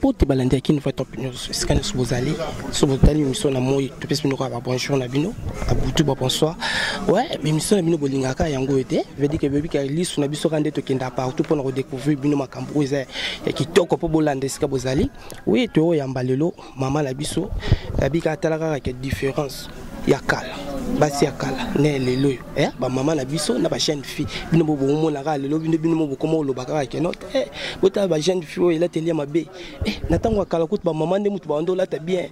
pour te balander qui nous fait top news scan sur vos allées sur vos allées mission na moi tu peux nous avoir bonjour na bino à butu bonsoir ouais mais mission na bino bolingaka yango été veut dire que bébé ka liste na biso rande to kenda partout pour redécouvrir bino makambo eza ya kitoko pour bolanda sika vos allées oui to yamba lelo maman na biso babika talaka ka différence ya kala basi ya kala ne lelo ba maman na biso na ba jeune fille bino bo mona ka lelo bino mo komo lo bakaka ke not bota ba jeune fille ela telia mabe na tango kala ko ba maman de mutu ba ndo la ta bien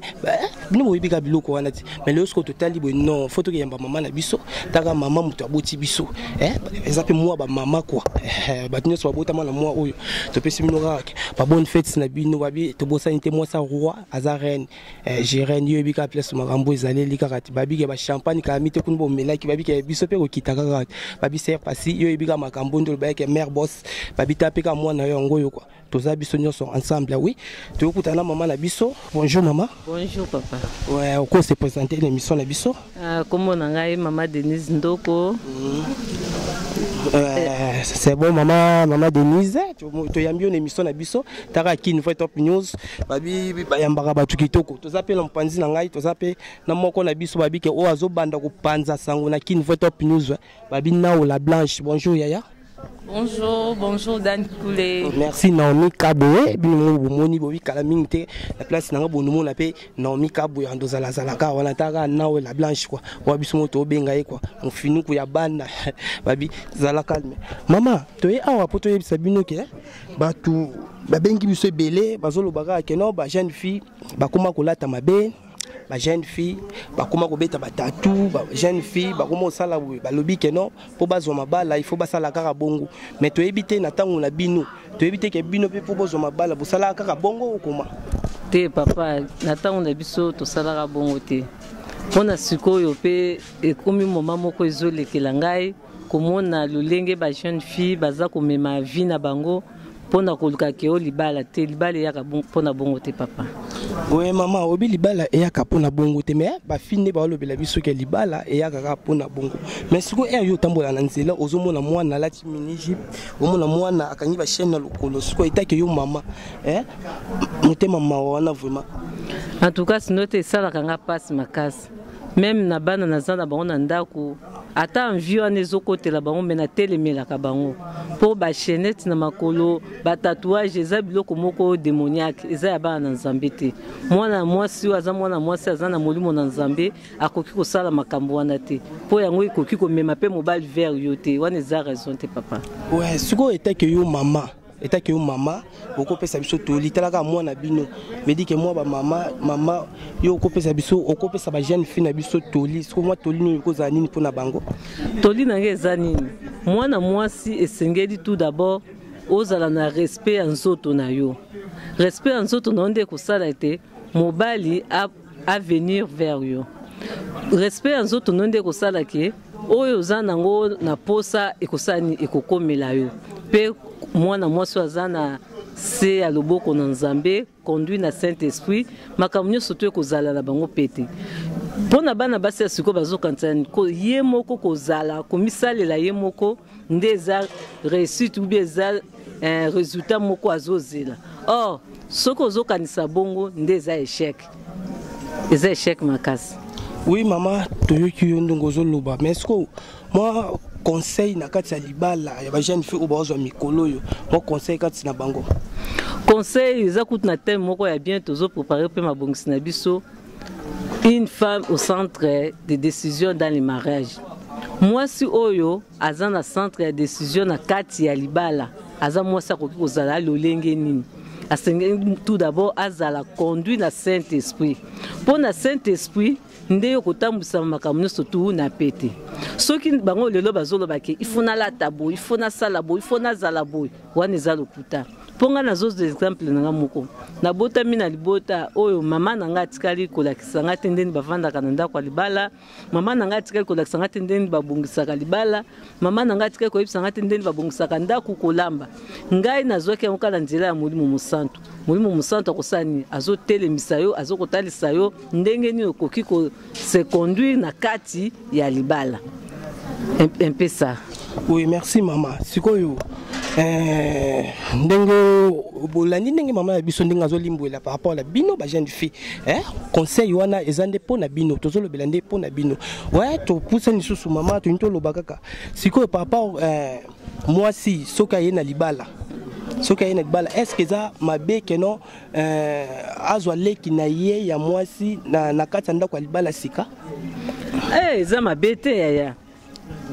bino bo bika biloko wana ti mais le sko total libo non photo ke yamba maman na biso taka maman mutu aboti biso exemple moi ba maman quoi ba tinyo so bota mwana moi oyo to pesi bino ka ba bonne fête na bino babi to bosa nte moi sa roi azaren gérène yo bika place makambo ezali likakati babi ke ba champagne kamite kunbo melaki babi ke biso pe ko kitaka babi ser pasi yo bika makambo ndo ba ke mère boss babi tape ka mwana yo ngoyo quoi toza biso nyonso ensemble oui to kutana maman na biso bonjour maman. Bonjour papa. Ouais on s'est présenté l'émission na biso comment na ngai maman Denise Ndoko. C'est bon maman Denise to yambi on émission na biso taka ki nous fait top news babi bayambaka batu kitoko toza pe mpanzi na ngai toza pe na moko na biso babi ke o azobanda ko panza sango na ki nous fait top news babi Nao la Blanche bonjour Yaya. Bonjour Dan Koulé. Merci Naomi Kaboué bino moni bobi kala mingte la place nanga bonumo na pe Naomi Kaboué andoza la zalaka wana taka Nao la Blanche quoi wa biso moto benga ye quoi on finu ku ya bana babi zala calme maman toye awa poto yebisa bino ke batu babengi biso ebele bazolo baka ke no ba jeune fille bakoma kolata mabe ba jeune fille bakoma kobeta batatu ba jeune fille bakoma osala balobi ke non po bazwa mabala il faut basala kaka bongo mais to ebite na tango na bino to ebite ke bino pe po bazwa mabala bosala kaka bongo okoma te papa na tango na biso to sala bongo te pona sikoyo pe ekomi moma moko ezolekela ngai komona lolenge ba jeune fille baza komema vie na bango pona koluka ke o libala te libala yaka pona bongo te papa. Oui maman obi libala eyaka pona bongo te mais ba fine ba lobela biso ke libala eyaka ka pona bongo mais siko yo tambola na nzela ozomona mwana lati miniji omona mwana akanyi ba chaîne na lokolo siko itake yo mama motema mama wana vraiment en tout cas sinote sala kanga passe makasi même na bana na zana bango na ndako ata envie wana ezokotela bango me na telemelaka bango mpo bachenete na makolo batatouage eza biloko moko démoniaque eza ya bana na nzambe te mwana mwasi oyo aza mwana mwasi aza na molimo na nzambe akoki kosala makambo wana te mpo yango ekoki komema mpe mobali vers yo te wana eza raison te papa. Ouais sikoyo etake yo mama etake yo mama okopesa biso toli talaka mwana bino me dit que moi ba mama yo okopesa biso okopesa ba jeune fille na biso toli siko moi toli no kozala nini pona bango toli na ngeza nini mwana mwasi esengeli tout d'abord ozala na respect ya nzoto na yo respect ya nzoto na onde kosala te mobali a venir vers yo respect ya nzoto na onde kosala ke oyo oza nango na posa ekosani ekokomela yo pe mwana mwasi aza na se ya loboko na nzambe conduit na Saint-Esprit makambo nyonso to ekozala na bango pete mpona bana basi ya sikoyo bazokanisani ye moko kozala komisalela ye moko nde eza réussite oubien eza résultat moko azozela or soki ozokanisa bongo nde eza échec makasi. Oui maman toyoki yo ndongo ozoloba mais est-ce moi conseil na kati ya libala ya ba jeune fille obozwa mikolo yo mo conseil kati na bango conseil eza kutu na thème moko ya bien tozo préparer pe mabongisi na biso une femme au centre de décision dans les mariages mwasi oyo aza na centre ya décision na kati ya libala aza mwasi akoki kozala lolenge nini asengeli tout d'abord azala conduit na Saint-Esprit mpo na Saint-Esprit nde yo kotambwisa makambo nyonso tu na pete soki bango lelo bazoloba ke ifo nalata boye ifo nasala boye ifo nazala boye wana eza lokuta mpo nga nazoza exemple na nga moko nabotami na libota oyo mama na nga atikali kolakisa nga te ndeni bavandaka na ndako ya libala mama na nga atikali kolakisa nga te ndeni babongisaka libala mama na nga atikali koyebisa nga te ndeni babongisaka ndako kolamba ngai nazwaki yango kala nzela ya molimo mosantu molimo mosantu akosala nini azotelemisa yo azokotalisa yo ndenge nini okoki se conduire na kati ya libala un peu ça. Oui merci maman sikoyo ndenge bolandi ndenge mama ya biso ndenge azolimboela par rapport à la bino ba jeune fille conseil wana ezande po na bino tozolobela nde po na bino ouais to poussa ni susu mama to nto loba kaka siko par rapport moi si soka ye na libala soka ye na libala est-ce que ça mabe que non azwa leki na ye ya moi si na kati ndako ya libala sika za mabe te ya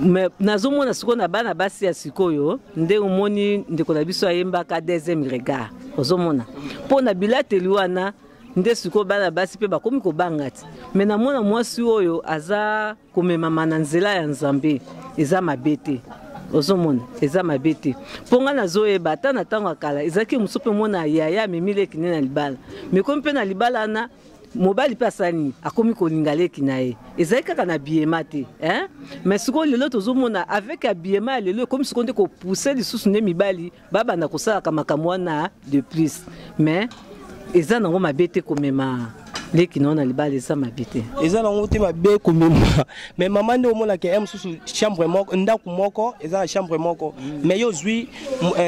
mais nazomona siko na bana basi ya sikoyo nde omoni ndeko na biso ayembaka deuxième regard ozomona po na bilateli wana nde siko bana basi pe bakomi kobanga ti mais namona mwasi oyo aza komemama na nzela ya Nzambe eza mabe te ozomona eza mabe te mpo nga nazoyeba ata na ntango akala ezalaki mosu mpe mona yaya amemileki ne na libala mais komi mpe na libala wana mobali mpe asali akomi kolinga leki na ye ezali kaka na biema te mais sikoyo lelo tozomona avec abiema ya lelo ekomi sikoyo nde kopousse lisusu nde mibali babanda kosalaka makambo wana de plus mais eza nango mabe te komema leki na libala eza mabe te eza nango te mabe komema mais mama nde omonaka ye mosusu chambre moko ndako moko eza na chambre moko mais yo ozwi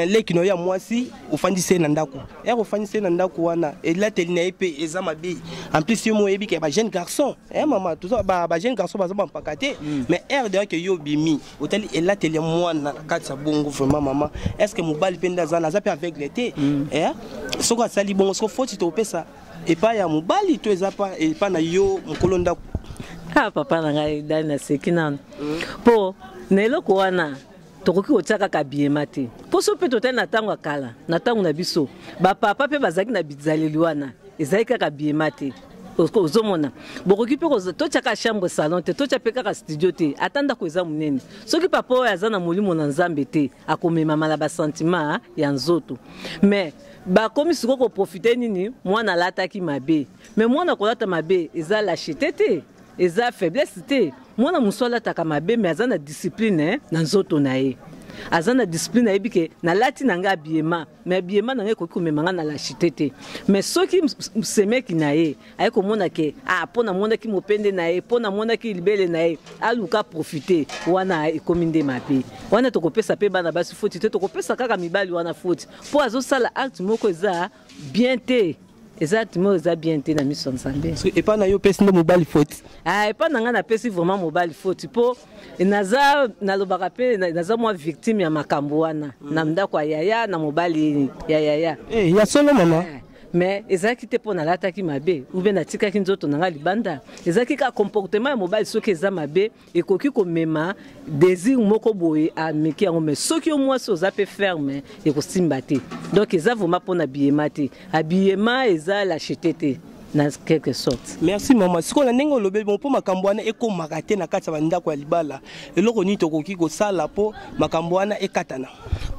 leki na yo ya mwasi ofandisi ye na ndako ofandisi ye na ndako wana elateli na ye mpe eza mabe en plus yo moyebi ke ba jeune garçon mama ba jeune garçon baza bampaka te mais deya ke yo obimi otali elateli ya mwana na kati ya bongo vraiment mama est ce que mobali mpe nde aza mpe aveugle te soko asali bongo soko foti topesa epa ya mobali to ezapa epa na yo mokolo ndako papa na ngai dali na seki nano po na eloko wana tokoki kotia kaka biema te mpo so mpe totali na ntango akala na ntango na biso bapapa mpe bazalaki na bizaleli wana ezali kaka biema te ozomona bokoki mpe totiaka chambre salon te totia mpe kaka studio te ata ndako eza monene soki papa oyo aza na molimo na Nzambe te akomemama na basentiment ya nzoto mais bakomi siko koprofite nini mwana alataki mabe mais mwana kolata mabe eza lâcheté te eza faiblesse te mwana mosu alataka mabe mais aza na discipline na nzoto na ye aza na discipline ayebi ke nalati na ngai abiema mais abiema na ngai ekoki komema nga na lâcheté te mais soki semeki na ye aye komona ke mpo namonaki mopende na ye mpo namonaki libele na ye aluka profite wana ekomi nde mabe wana tokopesa mpe bana basi foti te tokopesa kaka mibali wana foti mpo azosala acte moko eza bien te exactement eza bien te na miso Nzambe epa na yo pesi nde mobali foti epa na ngai napesi vraiment mobali foti mpo nalobaka mpe naza mwa victime ya makambo wana na ndako ya yaya na mobali ya yaya ya solo mama mais ezalaki te mpo nalataki mabe ube natikaki nzoto na ngai libanda ezalaki kaka comportement ya mobali soki eza mabe ekoki komema désir moko boye ameki yango mais soki yo mwasi oza mpe ferme ekosimba te donc eza vraiment mpo na biema te abiema eza lâcheté te na quelque sorte. Merci maman. Siko na ndenge olobe bon po makambo wana ekomaka te na kati ya bandako ya libala eloko nini tokoki kosala po makambo wana ekatana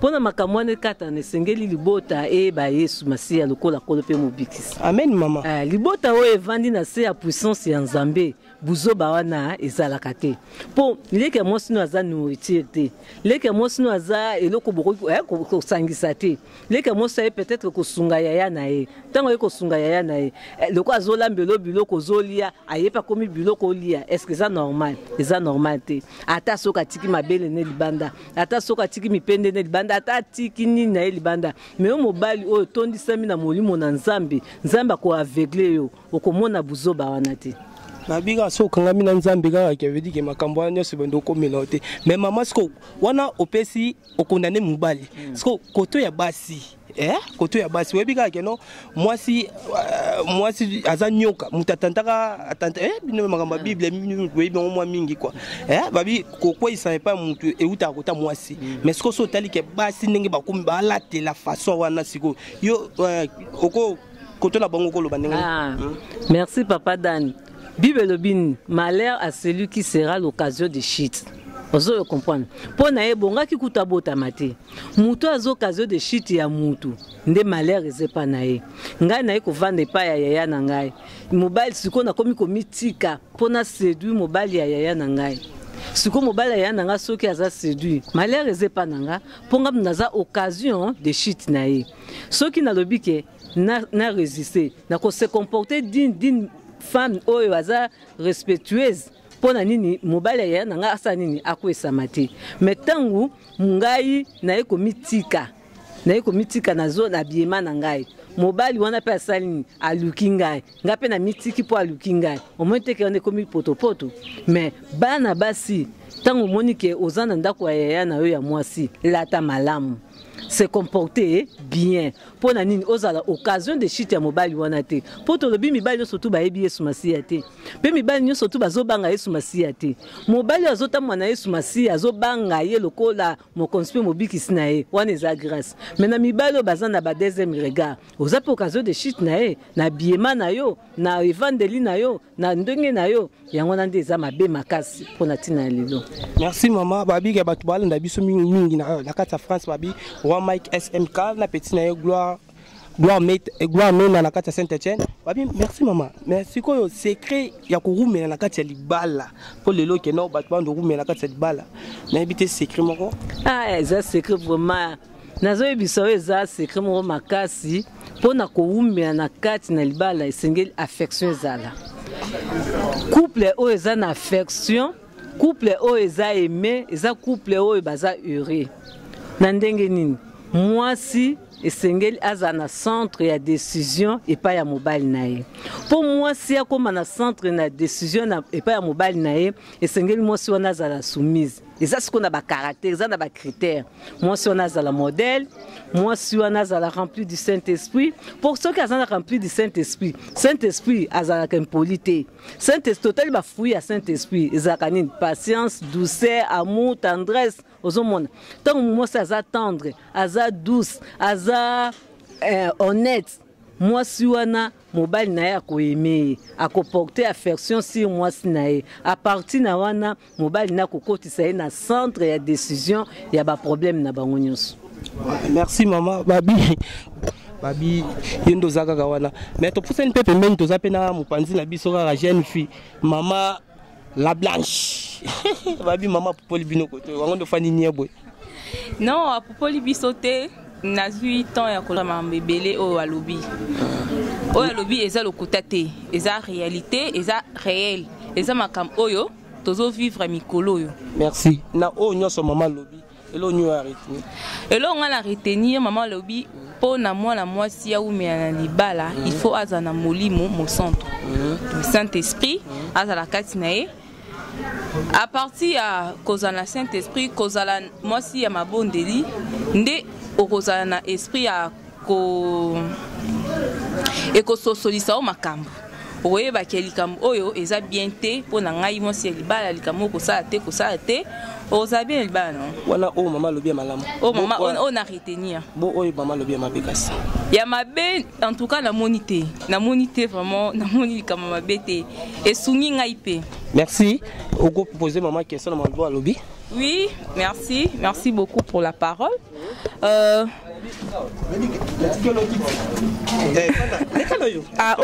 pona makambo wana ekatana esengeli libota eyeba Yesu Masiya lokola kolo mpe mobikisi. Amen mama. Libota oyo evandi na se ya puissance ya Nzambe buzoba wana ezalaka te po leke mwasi no aza nourriture te leke mwasi no aza eloko bokoki kosangisa te leke mwasi aye peut-être kosunga yaya na ye ntango ye kosunga yaya na ye loko azolambelo biloko ozolia ayepa komi biloko olia est-ce que eza normal eza normal te ata soki atiki mabele ne libanda ata soki atiki mipende ne libanda ata atiki nini na ye libanda me yo mobali oyo tondisami na molimo na Nzambe Nzambe akoaveugle yo okomona buzoba wana te nabiga so kangami na Nzambe kaka kevedi ke makambo wana nyonso bendo komela te mais mama siko wana opesi okondane mobali siko koto ya basi koto ya basi webi kaka keno mwasi aza nyoka mutatantaka atanta bino makambo ya Bible webi ngo mwa mingi kwa babi kokwisa pa mutu euta kota mwasi mais siko so tali ke basi ndenge bakomi balate la façon wana siko yo oko koto la bango koloba ndenge merci papa Dan. Bible lobini, malheur à celui qui sera l'occasion de chute. Ozo comprendre. Pour na ebonga ki kutabota mate. Mutu azo occasion de chute ya mutu. Nde malheur ezepa na ye. Ngai na ko vande pa ya yaya na ngai. Mobile siko na komi komitika pona séduire mobile ya yaya na ngai. Siko mobile ya yaya na ngai soki aza séduire. Malheur ezepa na nga ponga naza occasion de chute na ye. Soki na lobike na résister, na ko se comporter d'une femme oyo aza respectueuse pona nini mobali ya nanga asa nini akwesama te mais tangu ngai naye komitika na zone abiema na ngai mobali wana pe asali aluki ngai nga pe na mitiki po aluki ngai omote ke on komi poto mais bana basi tangu monike ozana ndako ya na yo ya mwasi lata malamu se comporter bien pour na nini ozala occasion de chute ya mobali wana te po to lobi mibali surtout ba ebi Yesu Masiya te pe mibali nyo surtout bazobanga Yesu Masiya te mobali azotamwa na Yesu Masiya azobanga ye lokola mo conspe mobikisi na ye wana eza grâce mais na mibali bazana ba deuxième regard oza pe occasion de chute na ye na biema na yo na evangeli na yo na ndenge na yo yango na ndeza mabe makasi pona tina lelo. Merci maman babi ke batu bala ndabiso mingi na kati ya France babi wa Mike SMK na petit na gloire mena na kati ya Saint-Etienne babi merci maman merci ko secret ya kurumela na kati ya libala po lelo ke no batu bando rumela na kati ya libala na ebite secret moko eza secret vraiment nazo ebiso eza secret moko makasi pona kurumela na kati na libala esengeli affection ezala couple oyo eza na affection couple oyo eza aimé eza couple oyo baza heureux na ndenge nini mwasi esengeli aza na centre ya décision epai ya mobali na ye po mwasi akoma na centre na décision epai ya mobali na ye esengeli mwasi wana azala soumise eza siko na ba caractère eza na ba critère mwasi wana azala modèle mwasi wana azala rempli du Saint-Esprit pour ceux qui azala rempli du Saint-Esprit azala impolité Saint-Esprit total ba fruit ya Saint-Esprit ezaka nini patience douceur amour tendresse ozomona tant mwasi aza tendre aza douce aza honnête mwasi wana mobali na ye akoyeme akoporter affection sur mwasi na ye a partir na wana mobali na kokotisa ye na centre ya décision ya ba problème na bango nyonso. Merci maman babi yendo zaka kawana mais to pousse une pepe men to zapena mopanzi na biso ka jeune fille maman la blanche babi maman popoli bino koto wango ndo fani nieboy non popoli bisote na 8 ans ya kola mambebele o alobi eza lokuta te eza réalité eza réel eza makam oyo tozo vivre mikolo yo. Merci na o nyoso maman lobi elo nyo a retenir elo ngana retenir maman lobi po na mwana mwasi ya umea na libala il faut azana molimo mo centre le Saint-Esprit azala kati na ye à partir ya kozala Saint-Esprit kozala mwasi ya mabondeli nde okozala na esprit ya ekososolisa o makambo oyeba ke likambo oyo eza bien te po na ngai mwasi ya libala likambo kosala te oza bien libala non wala o mama lobi malamu o mama on a retenir bo oyo mama lobi mabe kasi ya mabe en tout cas na monité vraiment na moni likambo mabe te esungi ngai pe. Merci oko poser maman question na mabo lobi. Oui, merci beaucoup pour la parole.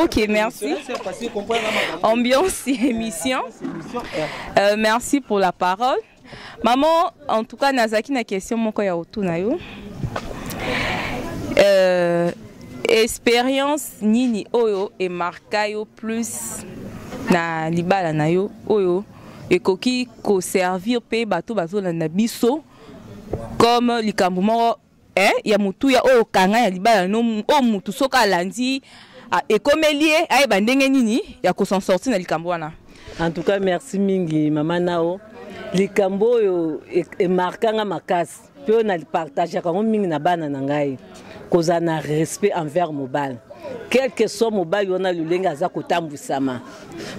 Ok, merci. Ambiance émission. Merci pour la parole. Maman, en tout cas, Nazaki na question moko ya otuna yo. Expérience nini oyo e marka yo plus na libala na yo oyo ekoki ko servir pe bato bazolanda biso comme likambo moko ya mutu ya oyo kanga ya libala no o mutu soka alandi ekomelie ayeba ndenge nini ya ko s'en sortir na likambo wana. En tout cas merci mingi mama nao likambo oyo e markanga makasi pe na partage ka mingi na bana na ngai koza na respect envers mobile quel que soit mobile on a le lenga za kotambusama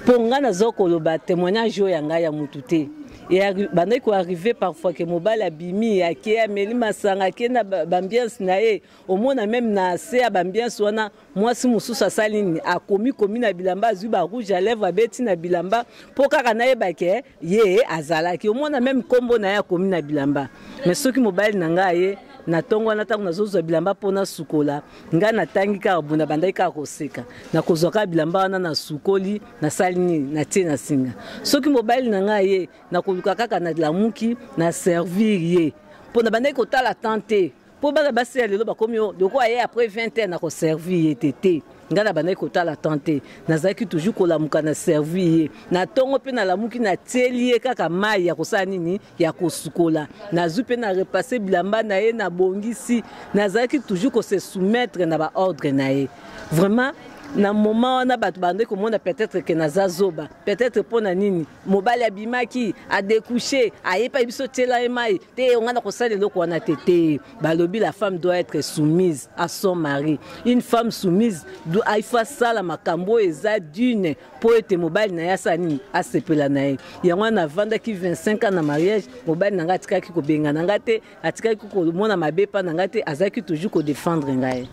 pour ngana zoko loba témoignage yo ya ngai ya mutu te et bandai ko arriver parfois que mobile abimi ya ke ameli masanga ke na bambiance na ye au moins même na se ya bambiance wana mwasi mususu salini akomi na bilamba zuba rouge à lèvres abeti na bilamba pour kaka na ye bake ye azalaki au moins même kombo na ya komi na bilamba mais soki mobile na ngai na tongo na tango nazozo bilamba pona sukola nga na tangi ka bunda bandai ka koseka na kozoka bilamba wana na sukoli na salini na tie na singa soki mobile na nga ye na koluka kaka na lamuki na servir ye pona bandai ko tala tante pour bana basi ya lelo bakomi de quoi aller après 20 ans na ko servir été ngana bana kota la tante nazaki toujours kolamuka na servir na tongo pe na lamuki na telie kaka mai ya kosala nini ya kosukola nazu pe na repasser bilamba na ye na bongisi nazaki toujours ko se soumettre na ba ordre na ye vraiment na moment na batu bande komona peut-être que naza zoba peut-être pona nini mobali abimaki a découcher ayepa biso tela emai te ngana kosala loko wana tete balobi la femme doit être soumise à son mari une femme soumise doit aifa sala makambo eza d'une pour être mobali na yasa nini asepela na ye yango na vanda ki 25 ans na mariage mobali na ngati kaki ko benga na ngate atikaki ko mona mabepa na ngate azaki toujours ko défendre ngai.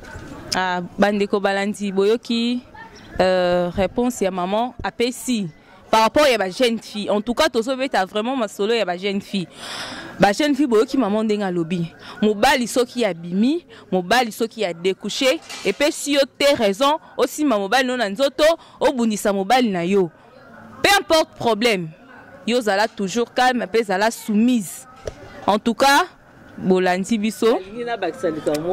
Ah, bandeko balandi boyoki réponse ya maman apesi par rapport à la jeune fille. En tout cas, tu as vraiment ma solo ya ba jeune fille. Ba jeune fille boyoki maman denga lobby. Mobali soki abimi, mobali soki a découché et puis si yo te raison aussi ma mobali non nzoto obundisa mobali na yo. Peu importe problème, yo zala toujours calme, pe zala soumise. En tout cas, bolandi biso.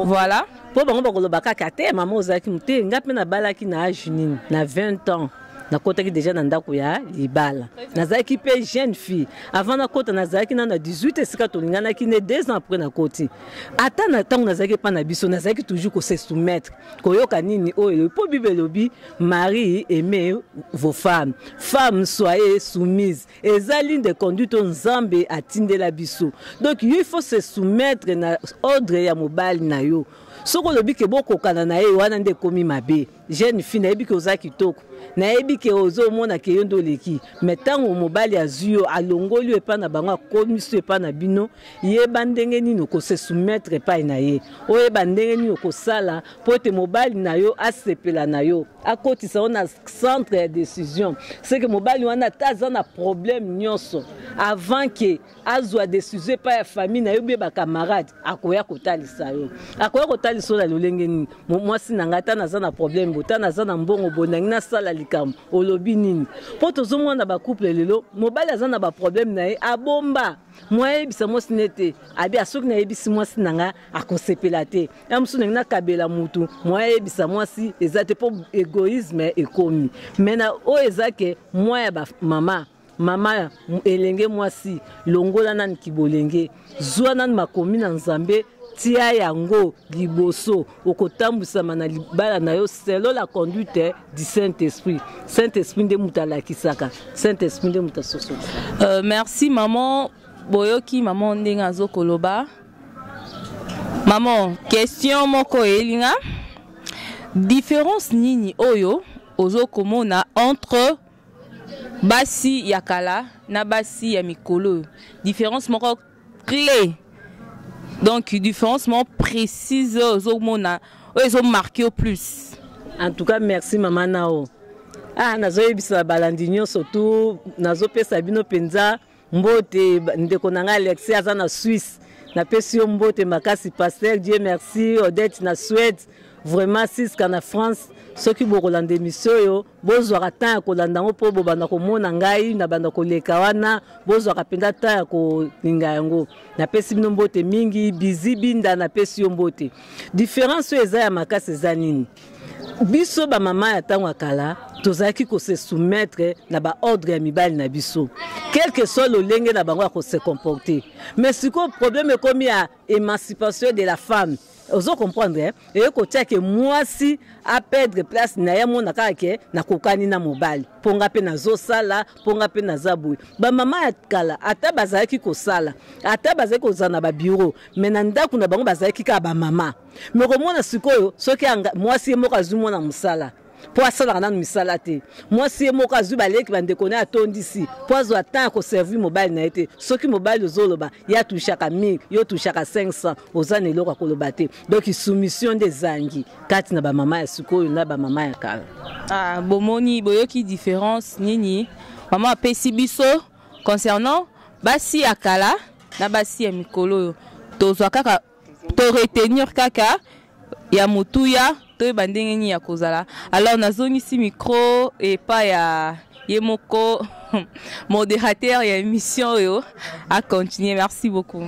Voilà. Pour bango bakolo bakaka te maman ozaki mute ngapi na balaki na âge nini na 20 ans na kota ki déjà na ndako ya libala nazaki pe jeune fille avant na kota nazaki na 18 esika tolingana ki ne 2 ans après na koti ata na tango nazaki pa na biso nazaki toujours ko se soumettre koyoka nini oyo po bibelobi mari aimez vos femmes femmes soyez soumises ezali de conduite nzambe atindela biso donc il faut se soumettre na ordre ya mobali na yo soko lobi ke boko kana na ye wana nde komi mabe jeune fille na yebi ke ozaki kitoko na yebi ke ozo mona ke yondo leki metango mobali azuyo alongoli epa na bango akomi so epa na bino yeba ndenge nini ko se soumettre epai na ye oyeba ndenge nini ko sala po te mobali na yo asepela na yo akotisa ona centre de décision c'est que mobali wana taza na problème nyonso avant que azwa décision pa ya famille na yo be ba camarade akoya kotalisa yo akoya kotalisa la lolenge nini mwasi na ngata naza na problème bota naza na mbongo bonangi na sala likambo olobi nini po tozomona ba couple lelo mobali aza na ba problème na ye abomba moi bisa mwasi nete abi asoki na yebisi mwasi nanga akosepela te amsu na kabela mutu moi bisa mwasi ezate po égoïsme ekomi mena o ezake moi ba mama elenge mwasi longola nani kibolenge zwa nani makomi na nzambe tia yango liboso okotambusama na libala na yo selon la conduite du Saint-Esprit. Saint-Esprit nde mutalakisaka. Saint-Esprit nde mutasoso. Merci maman boyoki maman ndenga zokoloba. Maman, question moko elinga. Différence nini oyo ozokomona entre basi ya kala na basi ya mikolo. Différence moko clé. Donc, différence précise aux mona, ils ont marqué au plus. En tout cas, merci maman Nao. Ah, nazo yebisa balandinyo surtout nazo pesa bino penza mbote ndeko nanga Alexis aza na Suisse. Na pesi yo mbote makasi pasteur Dieu merci Odette na Suède. Vraiment siska na France ceux qui bokolanda émission yo bozwaka temps ya kolanda ngo po bobanda komona ngai na banda koleka wana bozwaka penda temps ya kolinga yango na pesi bino mbote mingi bizi binda na pesi yo mbote différence eza ya makasi eza nini biso ba mama ya tango akala tozaki ko se soumettre na ba ordre ya mibali na biso quel que soit lolenge na bango ko se comporter mais siko problème comme ya émancipation de la femme. Vous comprenez et côté que moi si à perdre place na ya mona kake na kokani na mobali ponga pe na zo sala ponga pe na zabu ba mama ya kala ata bazaki ko sala ata bazaki ko zana ba bureau mais na ndaku na bango bazaki ka ba mama mais komona sikoyo soki moi si moka zumo na musala pour asala na misala te moi si moka zu baleki bande kona atondisi pour zo ata ko servir mobile na été soki mobile zoloba ya tushaka 1000 yo tushaka 500 ozana eloko koloba te donc soumission des angi kati na ba mama ya sikoyo na ba mama ya kala. Ah bomoni boyoki différence nini maman apesi biso concernant basi ya kala na basi ya mikolo tozwa kaka to retenir kaka ya mutuya to bandengeni ya kozala. Alors nazongi si micro et pas ya Yemoko modérateur et émission à continuer. Merci beaucoup.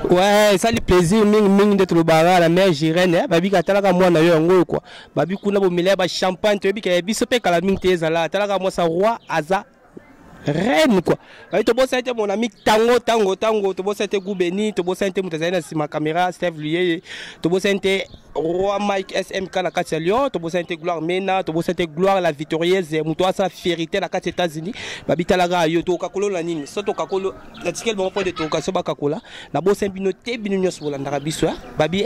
Ouais, ça le plaisir ming d'être le bar la mère Jirène babi katala moi na yo ngo quoi. Babi kuna bo mele ba champagne to bi ka biso pe kala ming teza la tala moi sa roi aza reine quoi. Babi to bo ça mon ami tango to bo ça Goubeni, to bo ça mutazana si ma caméra Steve Lié, to bo ça roi Mike SMK la Katia Lyon, to bo ça gloire Mena, to bo ça gloire la victorieuse muto sa fierté la Katia États-Unis. Babi talaga yo to kakolo la nini. So to kakolo la tikel bon point de to kaso ba kakola. Na bo ça binoté binonyos bola ndara biso. Babi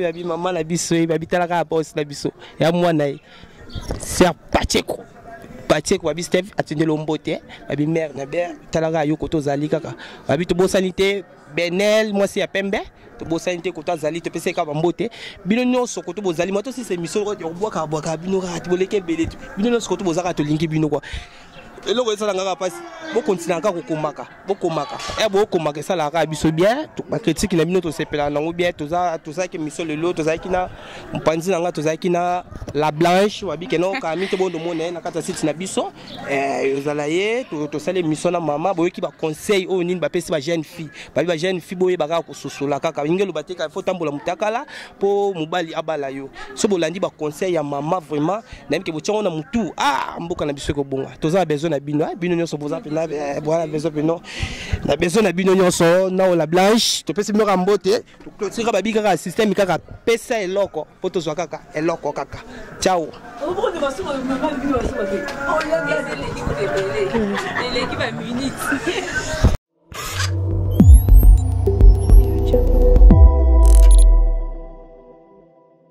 babi maman la biso, babi talaga boss la biso. Ya mwana ser Pacheco. Pacheco babi Steve atende lombote. Babi mère na ber talaga yo koto zali kaka. Babi to bo sanité Benel moi c'est à Pembe. To bo sanité koto zali to pese ka bambote. Binonyos koto bo zali moto si c'est mission yo boka bino ka tiboleke belé. Binonyos koto bo zaka to linki bino quoi. Et là, ça n'a pas bon continuer encore komaka et bon komaka ça la rabiso bien tout ma critique na bino to sepela na bien tout ça qui mission le lot tout ça qui na mpanzi na tout ça qui na la blanche wabi ke no ka mi to bon do mona na kata site na biso zalaye to ça les mission na mama boyo ki ba conseil o nini ba pesi ba jeune fille boyo ba ka ko sosola kaka ngelo bateka faut tambola mutakala po mobali abala yo so bolandi ba conseil ya mama vraiment na ke bo tshongo na mutu mboka na biso ko bonga to za besoin bino nyonso boza pena voilà besoin peno na besoin na bino nyonso na la blanche to pesi moko mbote to clôturer babi kaka système kaka pesa eloko poto zwa kaka eloko kaka ciao L'équipe à minutes.